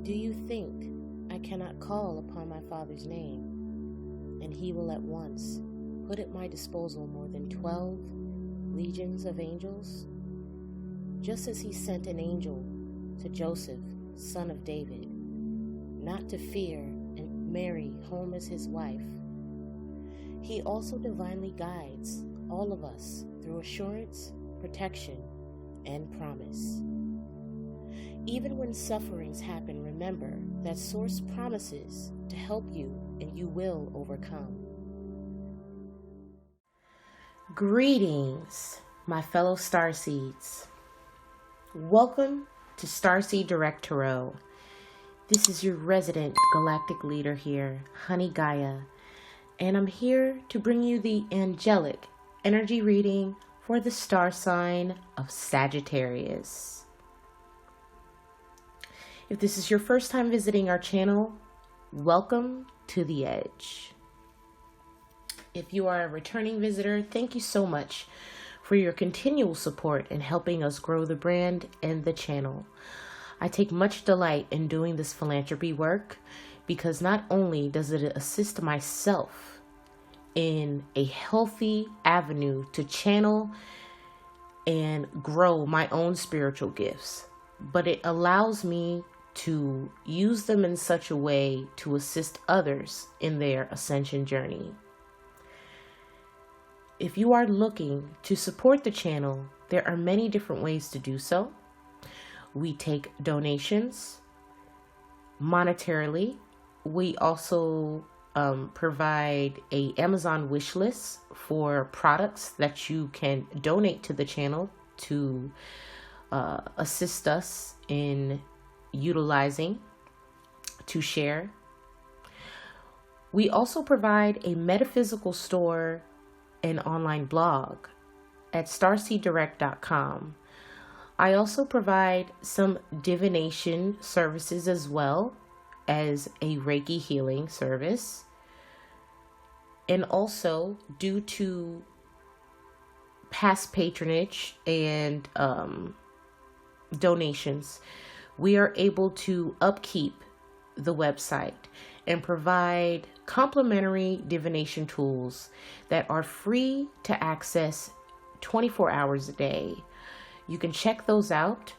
Do you think I cannot call upon my Father's name, and he will at once put at my disposal more than 12 legions of angels? Just as he sent an angel to Joseph, son of David, not to fear and marry home as his wife, he also divinely guides all of us through assurance, protection, and promise. Even when sufferings happen, remember that Source promises to help you and you will overcome. Greetings, my fellow starseeds. Welcome to Starseed Direct Tarot. This is your resident galactic leader here, Honey Gaia, and I'm here to bring you the angelic energy reading for the star sign of Sagittarius. If this is your first time visiting our channel, welcome to the edge. If you are a returning visitor, thank you so much for your continual support in helping us grow the brand and the channel. I take much delight in doing this philanthropy work because not only does it assist myself in a healthy avenue to channel and grow my own spiritual gifts, but it allows me to use them in such a way to assist others in their ascension journey. If you are looking to support the channel, there are many different ways to do so. We take donations monetarily. We also provide an Amazon wish list for products that you can donate to the channel to assist us in utilizing to share. We also provide a metaphysical store and online blog at starseeddirect.com. I also provide some divination services as well as a Reiki healing service. And also, due to past patronage and donations, we are able to upkeep the website and provide complimentary divination tools that are free to access 24 hours a day. You can check those out,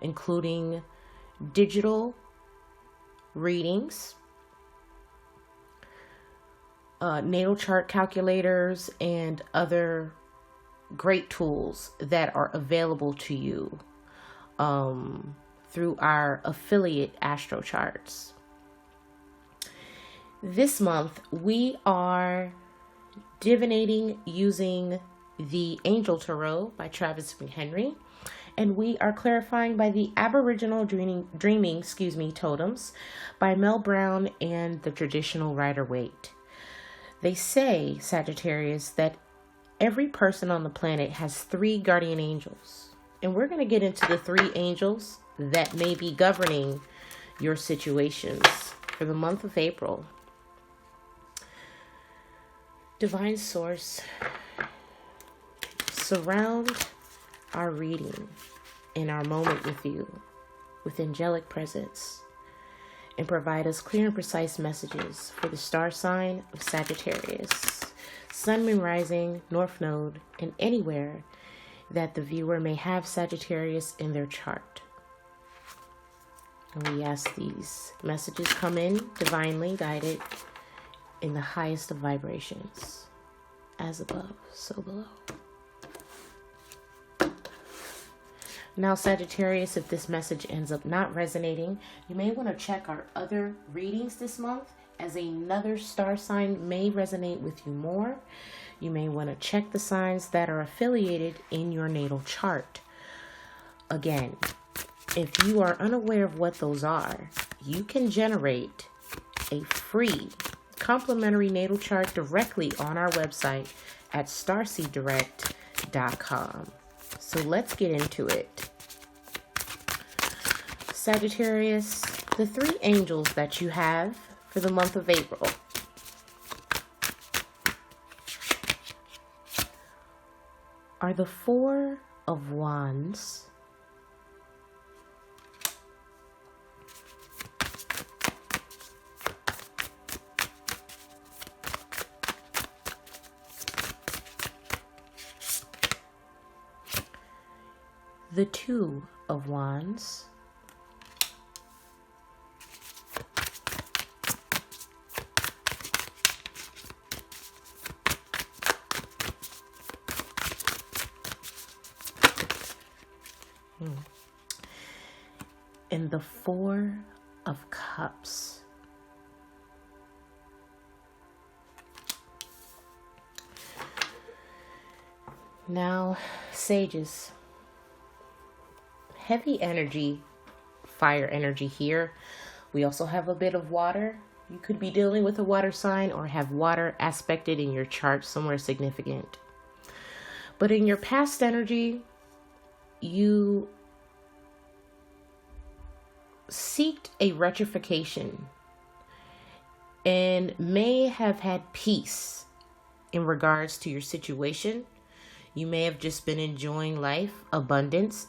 including digital readings, natal chart calculators, and other great tools that are available to you through our affiliate Astro Charts. This month, we are divinating using the Angel Tarot by Travis McHenry, and we are clarifying by the Aboriginal Dreaming Totems by Mel Brown and the Traditional Rider-Waite. They say, Sagittarius, that every person on the planet has 3 guardian angels, and we're going to get into the 3 angels that may be governing your situations for the month of April. Divine Source, surround our reading and our moment with you with angelic presence and provide us clear and precise messages for the star sign of Sagittarius, Sun, Moon, Rising, North Node, and anywhere that the viewer may have Sagittarius in their chart. And we ask these messages come in divinely guided in the highest of vibrations, as above, so below. Now, Sagittarius, if this message ends up not resonating, you may want to check our other readings this month, as another star sign may resonate with you more. You may want to check the signs that are affiliated in your natal chart. Again, if you are unaware of what those are, you can generate a free complimentary natal chart directly on our website at starseeddirect.com. So let's get into it. Sagittarius, the 3 angels that you have for the month of April are the 4 of Wands, the Two of Wands, and the Four of Cups. Now, sages, heavy energy, fire energy here. We also have a bit of water. You could be dealing with a water sign or have water aspected in your chart somewhere significant. But in your past energy, you seeked a rectification and may have had peace in regards to your situation. You may have just been enjoying life, abundance.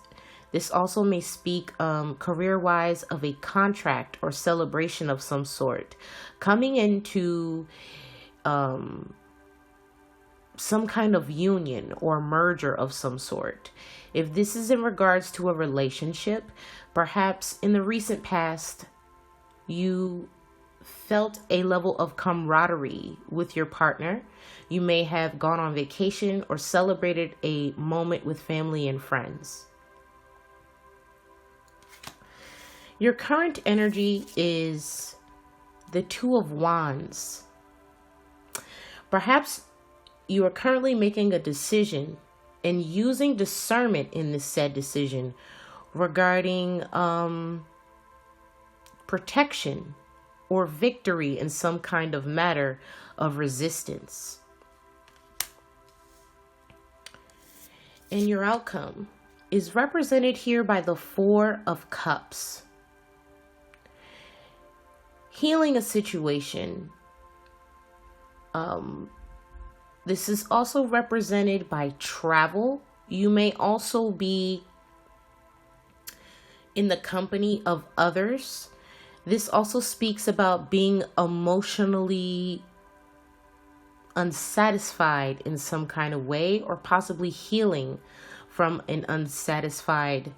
This also may speak career-wise of a contract or celebration of some sort, coming into some kind of union or merger of some sort. If this is in regards to a relationship, perhaps in the recent past, you felt a level of camaraderie with your partner. You may have gone on vacation or celebrated a moment with family and friends. Your current energy is the Two of Wands. Perhaps you are currently making a decision and using discernment in this said decision regarding protection or victory in some kind of matter of resistance. And your outcome is represented here by the Four of Cups. Healing a situation. This is also represented by travel. You may also be in the company of others. This also speaks about being emotionally unsatisfied in some kind of way, or possibly healing from an unsatisfied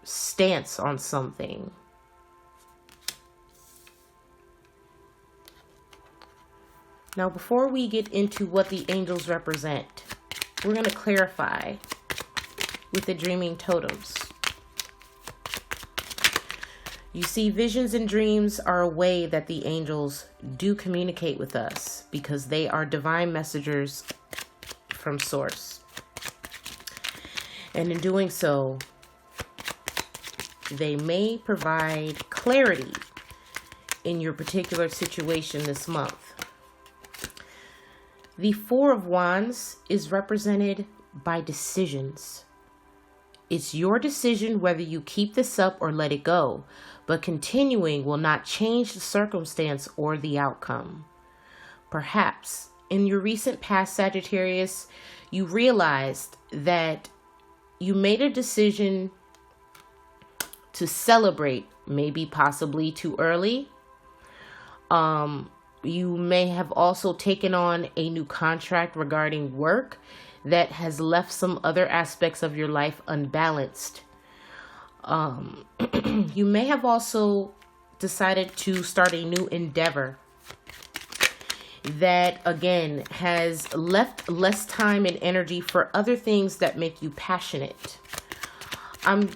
stance on something. Now, before we get into what the angels represent, we're going to clarify with the dreaming totems. You see, visions and dreams are a way that the angels do communicate with us because they are divine messengers from source. And in doing so, they may provide clarity in your particular situation this month. The Four of Wands is represented by decisions. It's your decision whether you keep this up or let it go, but continuing will not change the circumstance or the outcome. Perhaps in your recent past, Sagittarius, you realized that you made a decision to celebrate, maybe possibly too early. You may have also taken on a new contract regarding work that has left some other aspects of your life unbalanced. You may have also decided to start a new endeavor that, again, has left less time and energy for other things that make you passionate. I'm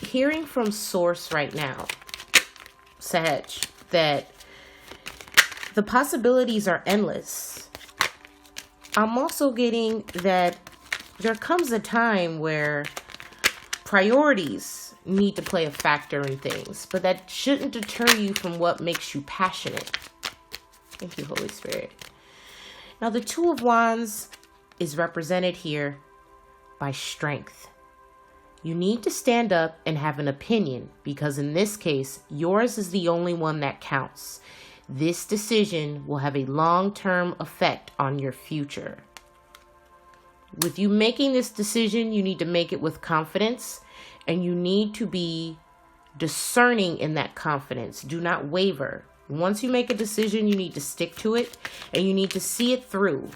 hearing from source right now, Sag, that the possibilities are endless. I'm also getting that there comes a time where priorities need to play a factor in things, but that shouldn't deter you from what makes you passionate. Thank you, Holy Spirit. Now, the Two of Wands is represented here by strength. You need to stand up and have an opinion because in this case, yours is the only one that counts. This decision will have a long-term effect on your future. With you making this decision, you need to make it with confidence, and you need to be discerning in that confidence. Do not waver. Once you make a decision, you need to stick to it, and you need to see it through.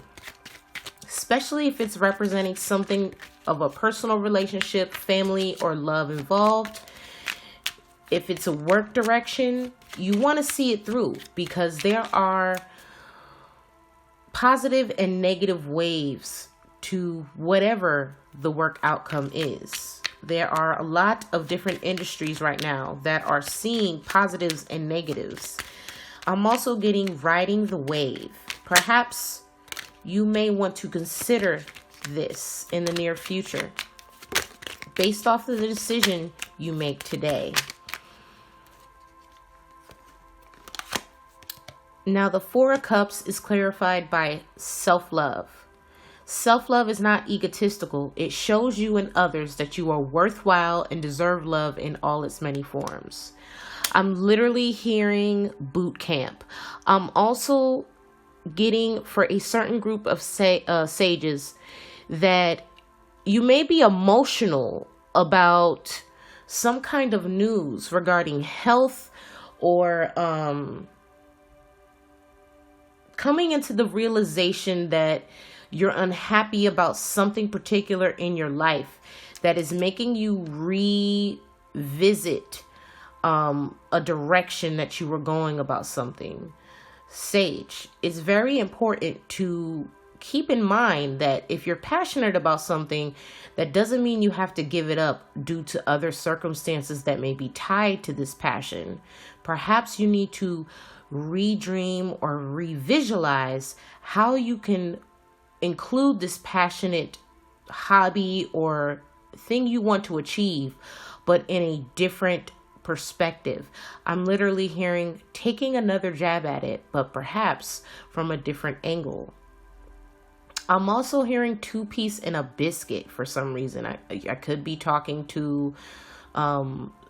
especially if it's representing something of a personal relationship, family, or love involved. If it's a work direction, you want to see it through, because there are positive and negative waves to whatever the work outcome is. There are a lot of different industries right now that are seeing positives and negatives. I'm also getting riding the wave. Perhaps you may want to consider this in the near future based off of the decision you make today. Now, the Four of Cups is clarified by self-love. Self-love is not egotistical. It shows you and others that you are worthwhile and deserve love in all its many forms. I'm literally hearing boot camp. I'm also getting, for a certain group of sages, that you may be emotional about some kind of news regarding health, or coming into the realization that you're unhappy about something particular in your life that is making you revisit a direction that you were going about something. Sage, it's very important to keep in mind that if you're passionate about something, that doesn't mean you have to give it up due to other circumstances that may be tied to this passion. Perhaps you need to redream or revisualize how you can include this passionate hobby or thing you want to achieve, but in a different perspective. I'm literally hearing taking another jab at it, but perhaps from a different angle. I'm also hearing two-piece and a biscuit for some reason. I could be talking to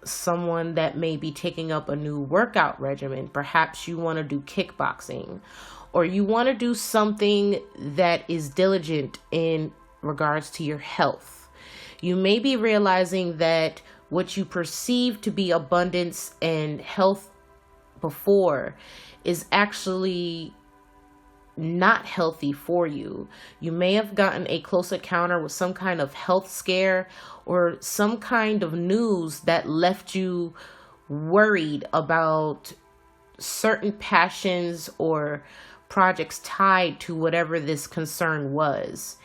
someone that may be taking up a new workout regimen. Perhaps you want to do kickboxing, or you want to do something that is diligent in regards to your health. You may be realizing that what you perceive to be abundance and health before is actually not healthy for you. You may have gotten a close encounter with some kind of health scare or some kind of news that left you worried about certain passions or projects tied to whatever this concern was.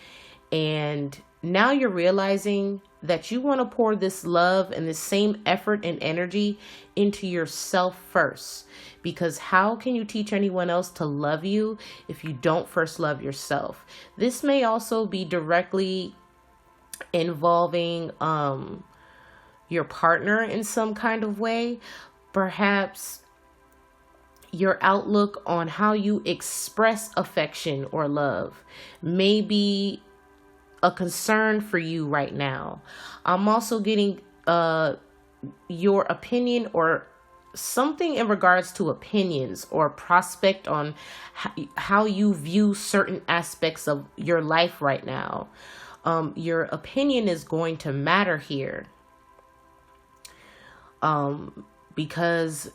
And now you're realizing that you want to pour this love and this same effort and energy into yourself first. Because how can you teach anyone else to love you if you don't first love yourself? This may also be directly involving your partner in some kind of way. Perhaps your outlook on how you express affection or love may be a concern for you right now. I'm also getting your opinion or something in regards to opinions or prospect on how you view certain aspects of your life right now. Your opinion is going to matter here, because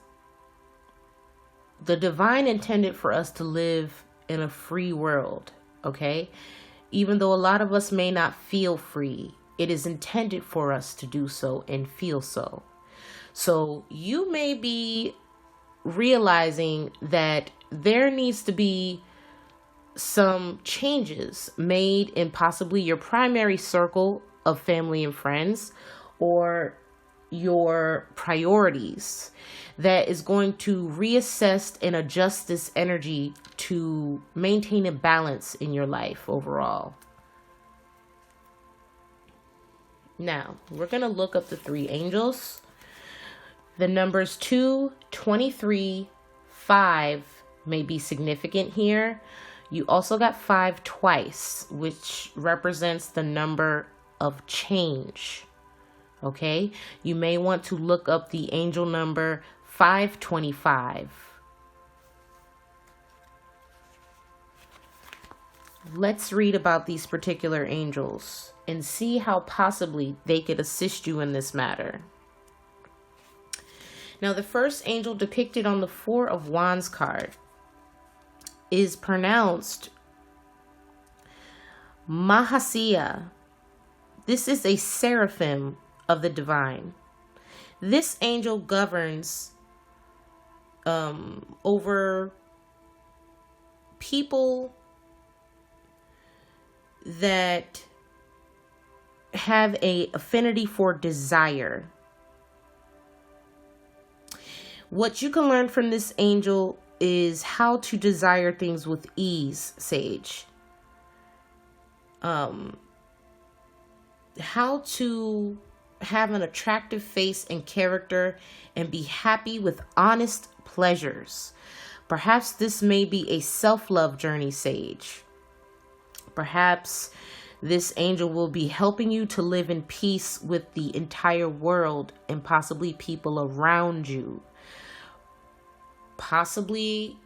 the divine intended for us to live in a free world, okay? Even though a lot of us may not feel free, it is intended for us to do so and feel so. So you may be realizing that there needs to be some changes made in possibly your primary circle of family and friends, or your priorities, that is going to reassess and adjust this energy to maintain a balance in your life overall. Now, we're going to look up the three angels. The numbers 2, 23, 5 may be significant here. You also got 5 twice, which represents the number of change. Okay? You may want to look up the angel number 525. Let's read about these particular angels and see how possibly they could assist you in this matter. Now, the first angel depicted on the 4 of Wands card is pronounced Mahasiah. This is a seraphim of the divine. This angel governs over people that have a affinity for desire. What you can learn from this angel is how to desire things with ease, Sage. How to have an attractive face and character and be happy with honest pleasures. Perhaps this may be a self-love journey, Sage. Perhaps this angel will be helping you to live in peace with the entire world and possibly people around you. Possibly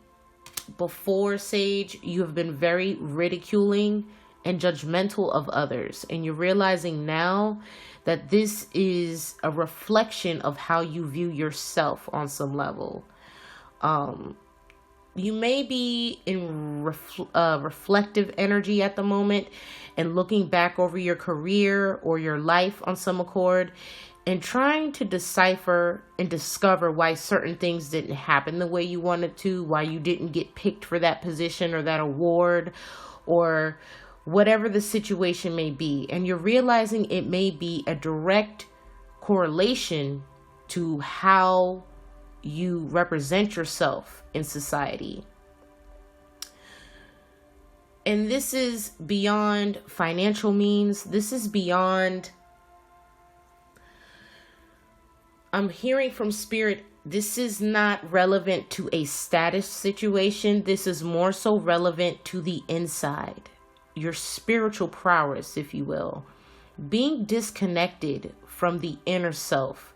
before, Sage, you have been very ridiculing and judgmental of others, and you're realizing now that this is a reflection of how you view yourself on some level. You may be in reflective energy at the moment and looking back over your career or your life on some accord and trying to decipher and discover why certain things didn't happen the way you wanted to, why you didn't get picked for that position or that award, or whatever the situation may be. And you're realizing it may be a direct correlation to how you represent yourself in society. And this is beyond financial means. This is beyond, I'm hearing from Spirit, this is not relevant to a status situation. This is more so relevant to the inside. Your spiritual prowess, if you will. Being disconnected from the inner self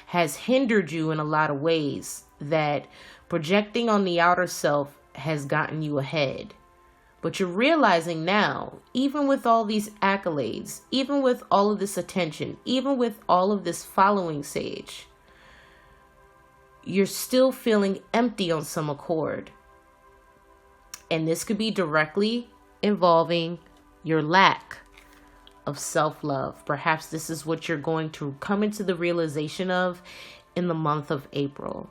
has hindered you in a lot of ways that projecting on the outer self has gotten you ahead. But you're realizing now, even with all these accolades, even with all of this attention, even with all of this following, Sage, you're still feeling empty on some accord. And this could be directly involving your lack of self-love. Perhaps this is what you're going to come into the realization of in the month of April.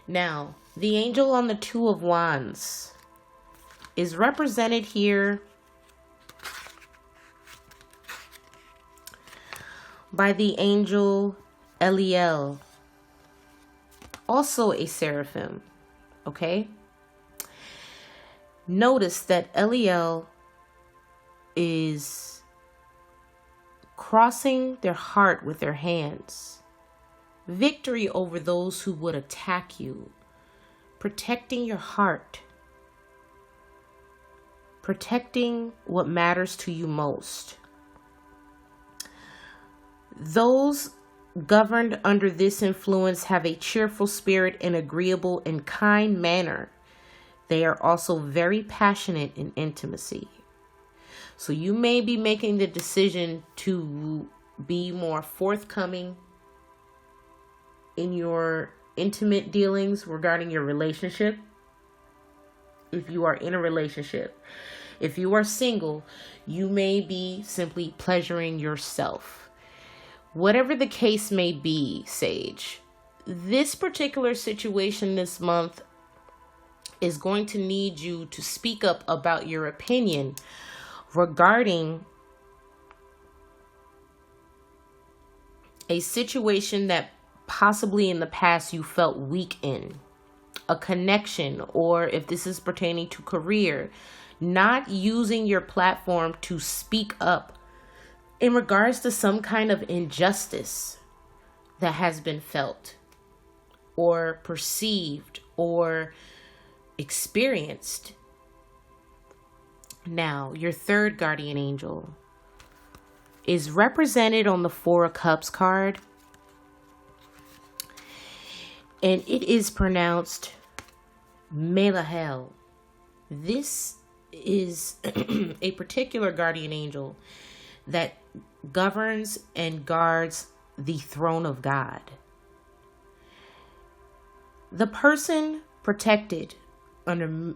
Now, the angel on the Two of Wands is represented here by the angel Eliel, also a seraphim, okay? Notice that Eliel is crossing their heart with their hands. Victory over those who would attack you. Protecting your heart. Protecting what matters to you most. Those governed under this influence have a cheerful spirit and agreeable and kind manner. They are also very passionate in intimacy. So you may be making the decision to be more forthcoming in your intimate dealings regarding your relationship. If you are in a relationship, if you are single, you may be simply pleasuring yourself. Whatever the case may be, Sage, this particular situation this month is going to need you to speak up about your opinion regarding a situation that possibly in the past you felt weak in, a connection, or if this is pertaining to career, not using your platform to speak up in regards to some kind of injustice that has been felt or perceived or experienced. Now, your third guardian angel is represented on the Four of Cups card, and it is pronounced Melahel. This is a particular guardian angel that governs and guards the throne of God. The person protected under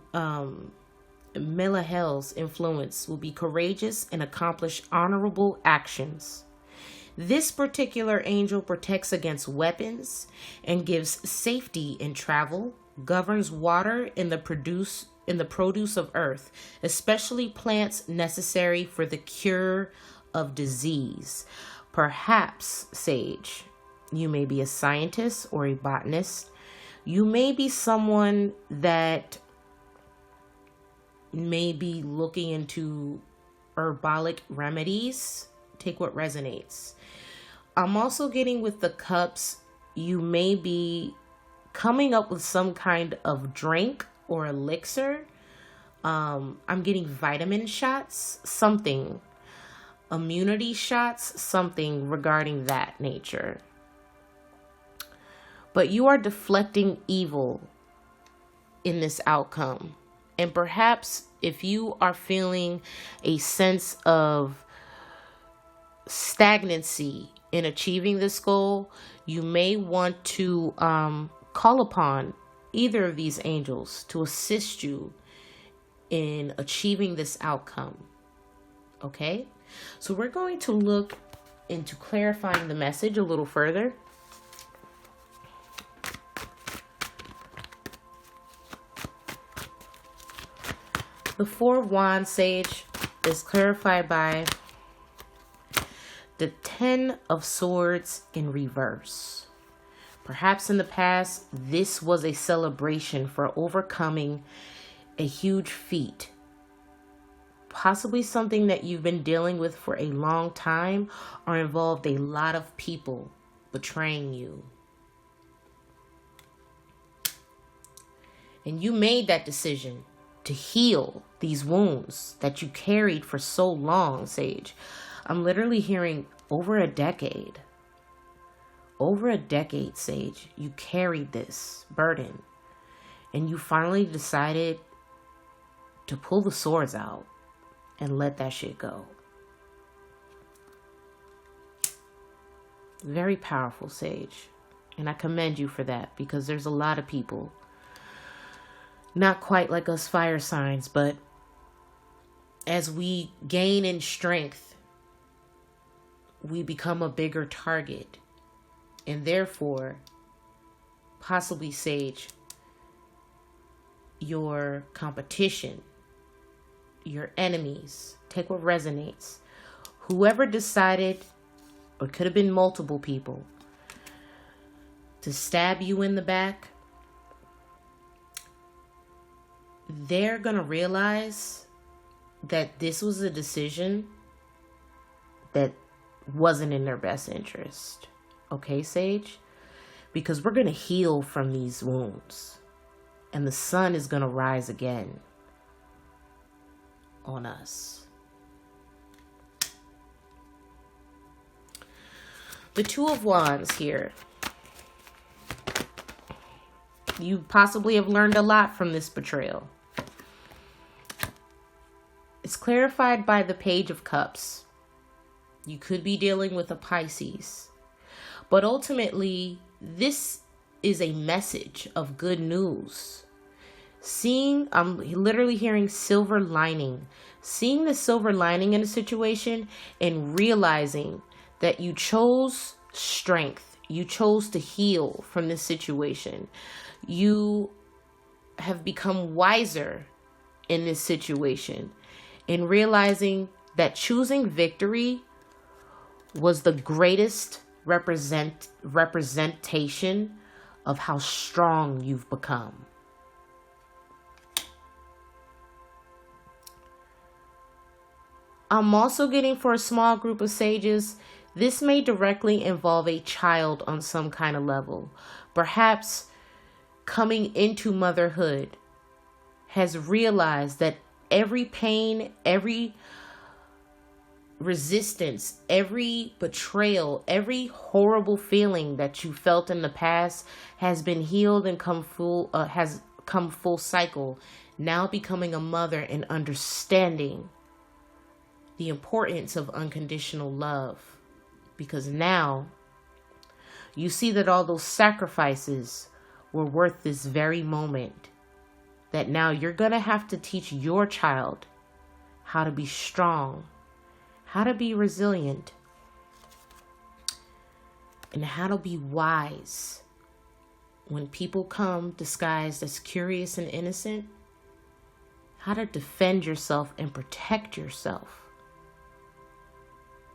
Melahel's influence will be courageous and accomplish honorable actions. This particular angel protects against weapons and gives safety in travel, governs water in the produce of earth, especially plants necessary for the cure of disease. Perhaps, Sage, you may be a scientist or a botanist. You may be someone that may be looking into herbalic remedies. Take what resonates. I'm also getting with the cups, you may be coming up with some kind of drink or elixir. I'm getting vitamin shots, something, immunity shots, something regarding that nature. But you are deflecting evil in this outcome. And perhaps if you are feeling a sense of stagnancy in achieving this goal, you may want to call upon either of these angels to assist you in achieving this outcome. Okay? So we're going to look into clarifying the message a little further. The Four of Wands, Sage, is clarified by the Ten of Swords in reverse. Perhaps in the past, this was a celebration for overcoming a huge feat. Possibly something that you've been dealing with for a long time, or involved a lot of people betraying you. And you made that decision to heal these wounds that you carried for so long, Sage. I'm literally hearing over a decade. Over a decade, Sage, you carried this burden. And you finally decided to pull the swords out and let that shit go. Very powerful, Sage. And I commend you for that, because there's a lot of people, not quite like us fire signs, but as we gain in strength, we become a bigger target. And therefore, possibly, Sage, your competition, your enemies, take what resonates. Whoever decided, or could have been multiple people, to stab you in the back, they're going to realize that this was a decision that wasn't in their best interest. Okay, Sage? Because we're going to heal from these wounds. And the sun is going to rise again on us. The Two of Wands here. You possibly have learned a lot from this betrayal. It's clarified by the Page of Cups. You could be dealing with a Pisces. But ultimately, this is a message of good news. I'm literally hearing silver lining. Seeing the silver lining in a situation and realizing that you chose strength. You chose to heal from this situation. You have become wiser in this situation. And realizing that choosing victory was the greatest representation of how strong you've become. I'm also getting, for a small group of sages, this may directly involve a child on some kind of level. Perhaps coming into motherhood has realized that every pain, every resistance, every betrayal, every horrible feeling that you felt in the past has been healed and has come full cycle. Now becoming a mother and understanding the importance of unconditional love, because now you see that all those sacrifices were worth this very moment that now you're going to have to teach your child how to be strong, how to be resilient, and how to be wise when people come disguised as curious and innocent, how to defend yourself and protect yourself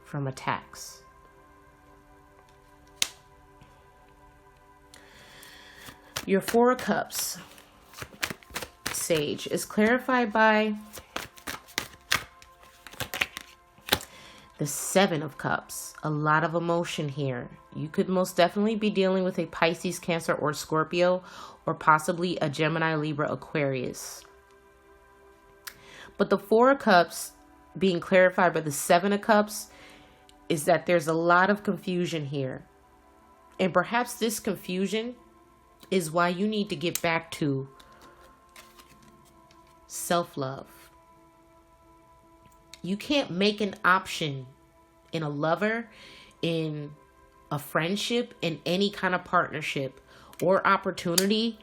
from attacks. Your Four of Cups, Sage, is clarified by the Seven of Cups. A lot of emotion here. You could most definitely be dealing with a Pisces, Cancer, or Scorpio, or possibly a Gemini, Libra, Aquarius. But the Four of Cups being clarified by the Seven of Cups is that there's a lot of confusion here. And perhaps this confusion is why you need to get back to self-love. You can't make an option in a lover, in a friendship, in any kind of partnership or opportunity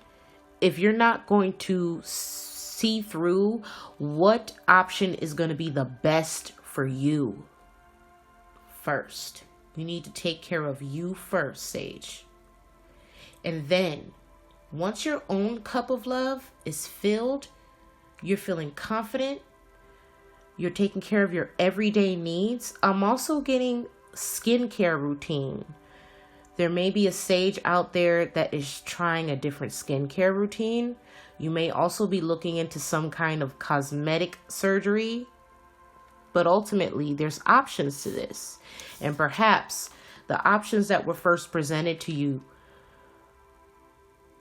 if you're not going to see through what option is going to be the best for you first. You need to take care of you first, Sage. And then once your own cup of love is filled, you're feeling confident, you're taking care of your everyday needs. I'm also getting skincare routine. There may be a Sage out there that is trying a different skincare routine. You may also be looking into some kind of cosmetic surgery. But ultimately, there's options to this. And perhaps the options that were first presented to you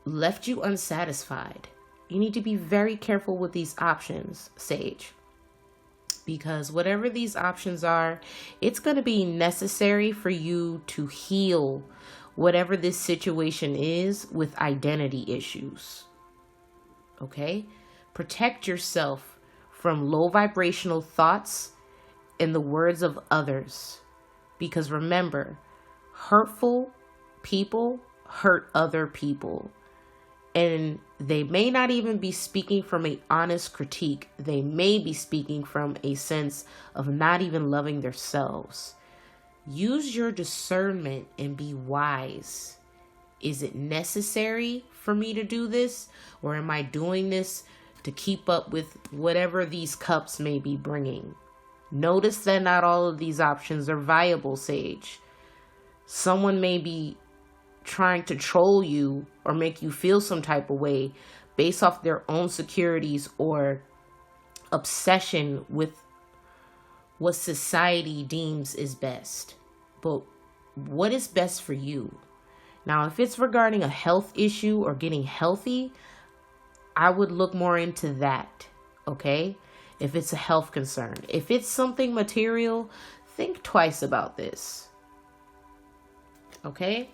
left you unsatisfied. You need to be very careful with these options, Sage. Because whatever these options are, it's going to be necessary for you to heal whatever this situation is with identity issues. Okay? Protect yourself from low vibrational thoughts and the words of others. Because remember, hurtful people hurt other people. And they may not even be speaking from an honest critique. They may be speaking from a sense of not even loving themselves. Use your discernment and be wise. Is it necessary for me to do this? Or am I doing this to keep up with whatever these cups may be bringing? Notice that not all of these options are viable, Sage. Someone may be trying to troll you or make you feel some type of way based off their own securities or obsession with what society deems is best. But what is best for you? Now, if it's regarding a health issue or getting healthy, I would look more into that, okay? If it's a health concern. If it's something material, think twice about this, okay?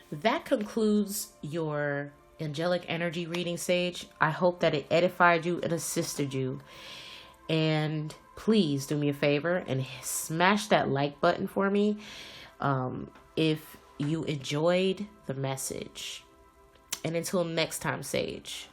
That concludes your angelic energy reading, Sage. I hope that it edified you and assisted you. And please do me a favor and smash that like button for me if you enjoyed the message. And until next time, Sage.